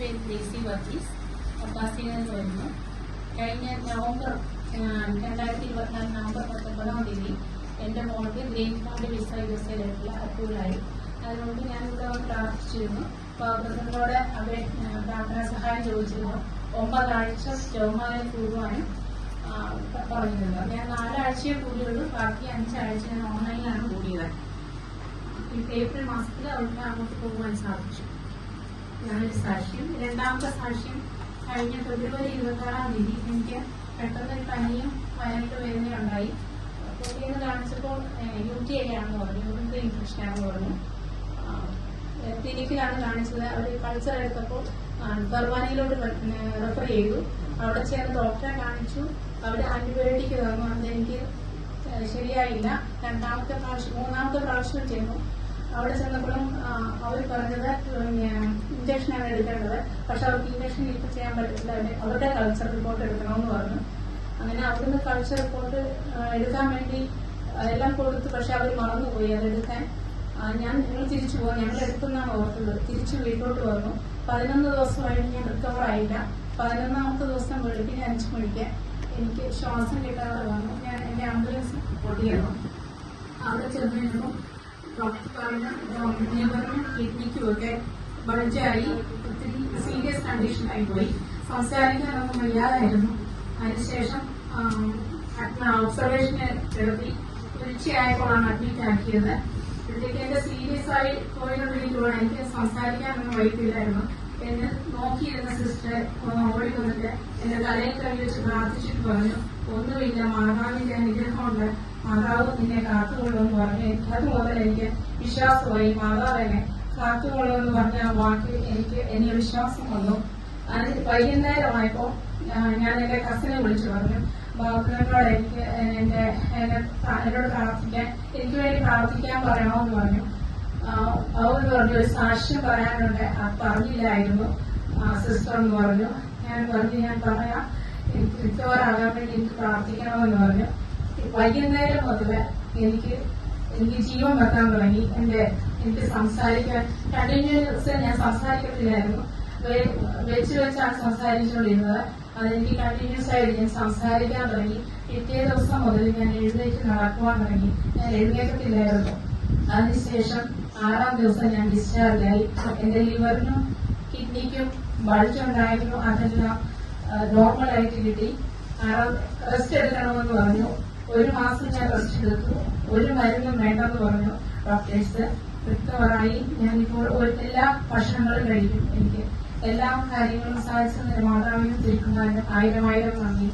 പേര് ലേസി വർഗീസ്, അബ്ബാസിയിൽ നിന്ന് വരുന്നു. കഴിഞ്ഞ നവംബർ 2024 നവംബർ 19 എൻ്റെ മോൾക്ക് ഗ്രീൻ കാർഡ് വിസ യുഎസ്എയിലേക്കുള്ള അപ്രൂവലായി. അതുകൊണ്ട് ഞാൻ ഇവിടെ വന്ന് പ്രാർത്ഥിച്ചിരുന്നു. പ്രസിഡന്റിനോട് അവരെ പ്രാർത്ഥനാ സഹായം ചോദിച്ചിരുന്നു. 9 ആഴ്ച സ്റ്റോമാനെ കൂടുവാനും പറഞ്ഞിരുന്നു. ഞാൻ 4 ആഴ്ചയെ കൂടിയുള്ളൂ, ബാക്കി 5 ആഴ്ച ഞാൻ ഓൺലൈനിലാണ് കൂടിയത്. ഏപ്രിൽ മാസത്തിൽ അവർക്ക് അങ്ങോട്ട് പോകുവാൻ സാധിച്ചു. ഞാനൊരു സാക്ഷ്യം. രണ്ടാമത്തെ സാക്ഷ്യം, കഴിഞ്ഞ ഫെബ്രുവരി 26 എനിക്ക് പെട്ടെന്നൊരു പനിയും വയറിട്ട് വേദനയുണ്ടായി. പുതിയെന്ന് കാണിച്ചപ്പോൾ UTI ആണെന്ന് പറഞ്ഞു, യൂറിനറി ഇൻഫെക്ഷൻ ആണെന്ന് പറഞ്ഞു. ക്ലിനിക്കിലാണ് കാണിച്ചത്. അവർ കൾച്ചർ എടുത്തപ്പോൾ ബർവാനിയിലോട്ട് റെഫർ ചെയ്തു. അവിടെ ചേർന്ന് ഡോക്ടറെ കാണിച്ചു. അവർ ആന്റിബയോട്ടിക് തന്നു. അതെനിക്ക് ശരിയായില്ല. മൂന്നാമത്തെ പ്രാവശ്യം ചെന്നു. അവിടെ ചെന്നപ്പോഴും അവർ പറഞ്ഞത് ഇഞ്ചക്ഷനാണ് എടുക്കേണ്ടത്. പക്ഷെ അവർക്ക് ഇഞ്ചക്ഷൻ ഇപ്പം ചെയ്യാൻ പറ്റില്ല, അവരുടെ കൾച്ചർ റിപ്പോർട്ട് എടുക്കണമെന്ന് പറഞ്ഞു. അങ്ങനെ അവിടുന്ന് കൾച്ചർ റിപ്പോർട്ട് എടുക്കാൻ വേണ്ടി എല്ലാം കൊടുത്തു. പക്ഷെ അവർ മറന്നുപോയി അതെടുക്കാൻ. ഞങ്ങൾ തിരിച്ചു പോകും, ഞങ്ങൾ എടുക്കുന്നാണ് ഓർത്തത്. തിരിച്ചു വീട്ടിലോട്ട് വന്നു. 11 ദിവസമായിട്ട് ഞാൻ റിക്കവർ ആയില്ല. 11ാമത്തെ ദിവസം വെളുപ്പിന് 5 മണിക്ക് എനിക്ക് ശ്വാസം കിട്ടാതെ വന്നു. ഞാൻ എൻ്റെ ആംബുലൻസ് റിപ്പോർട്ട് ചെയ്യണം. അവിടെ ചെന്നിരുന്നു. ഡോക്ടർ പറഞ്ഞു ലിവറിനും കിഡ്നിക്കും ഒക്കെ ബൾജായി, ഒത്തിരി സീരിയസ് കണ്ടീഷനായി പോയി. സംസാരിക്കാനൊന്നും വയ്യാതായിരുന്നു. അതിനുശേഷം ഒബ്സർവേഷന് കിടത്തി. ഉച്ചയായപ്പോഴാണ് അഡ്മിറ്റ് ആക്കിയത്. ഇപ്പോഴത്തേക്ക് എന്റെ സീരിയസ് ആയി പോയിട്ടുണ്ടെങ്കിലുള്ള എനിക്ക് സംസാരിക്കാനൊന്നും വൈകില്ലായിരുന്നു. എന്നെ നോക്കിയിരുന്ന സിസ്റ്റർ ഓടി വന്നിട്ട് എന്റെ തലയിൽ കൈ വെച്ച് പ്രാർത്ഥിച്ചിട്ട് പറഞ്ഞു, ഒന്നുമില്ല, മാതാവിന്റെ അനുഗ്രഹമുണ്ട്, മാതാവ് നിന്നെ കാത്തുകൊള്ളുമെന്ന് പറഞ്ഞു. അത് മുതൽ എനിക്ക് വിശ്വാസമായി. മാതാവ് എന്നെ കാത്തുകൊള്ളുമെന്ന് പറഞ്ഞ ആ വാക്കിൽ എനിക്ക് വിശ്വാസം വന്നു. അതിന് വൈകുന്നേരമായപ്പോ ഞാൻ എന്റെ കസിനെ വിളിച്ചു പറഞ്ഞു, ബാബുനോട് എന്നോട് പ്രാർത്ഥിക്കാൻ, എനിക്ക് വേണ്ടി പ്രാർത്ഥിക്കാൻ പറയണമെന്ന് പറഞ്ഞു. അവർ പറഞ്ഞു ഒരു സാക്ഷ്യം പറയാനുണ്ട്, പറഞ്ഞില്ലായിരുന്നു സിസ്റ്റർ എന്ന് പറഞ്ഞു. ഞാൻ പറഞ്ഞു ഞാൻ പറയാം, എനിക്ക് റിക്കവർ ആകാൻ വേണ്ടി എനിക്ക് പ്രാർത്ഥിക്കണമെന്ന് പറഞ്ഞു. വൈകുന്നേരം മുതൽ എനിക്ക് ജീവൻ വെക്കാൻ തുടങ്ങി. എനിക്ക് സംസാരിക്കാൻ കണ്ടിന്യൂസ് ഞാൻ സംസാരിക്കത്തില്ലായിരുന്നു. വെച്ച് വെച്ചാണ് സംസാരിച്ചുകൊണ്ടിരുന്നത്. അതെനിക്ക് കണ്ടിന്യൂസ് ആയിട്ട് ഞാൻ സംസാരിക്കാൻ തുടങ്ങി. പിറ്റേ ദിവസം മുതൽ ഞാൻ എഴുന്നേറ്റ് നടക്കുവാൻ തുടങ്ങി. ഞാൻ എഴുന്നേക്കത്തില്ലായിരുന്നു. അതിനുശേഷം 6ാം ദിവസം ഞാൻ ഡിസ്ചാർജായി. എന്റെ ലിവറിനും കിഡ്നിക്കും ബൾജുണ്ടായിരുന്നു. അതെല്ലാം നോർമലായിട്ട് കിട്ടി. റെസ്റ്റ് എടുക്കണമെന്ന് പറഞ്ഞു. 1 മാസം ഞാൻ റെസ്റ്റ് എടുത്തു. ഒരു മരുന്നും വേണ്ടെന്ന് പറഞ്ഞു ഡോക്ടേഴ്സ്. റിക്കവറായി. ഞാനിപ്പോൾ എല്ലാ ഭക്ഷണങ്ങളും കഴിക്കും. എനിക്ക് എല്ലാ കാര്യങ്ങളും സാധിച്ചതിന് മാതാവിനും തിരുക്കുമാരും 1000 നന്ദി.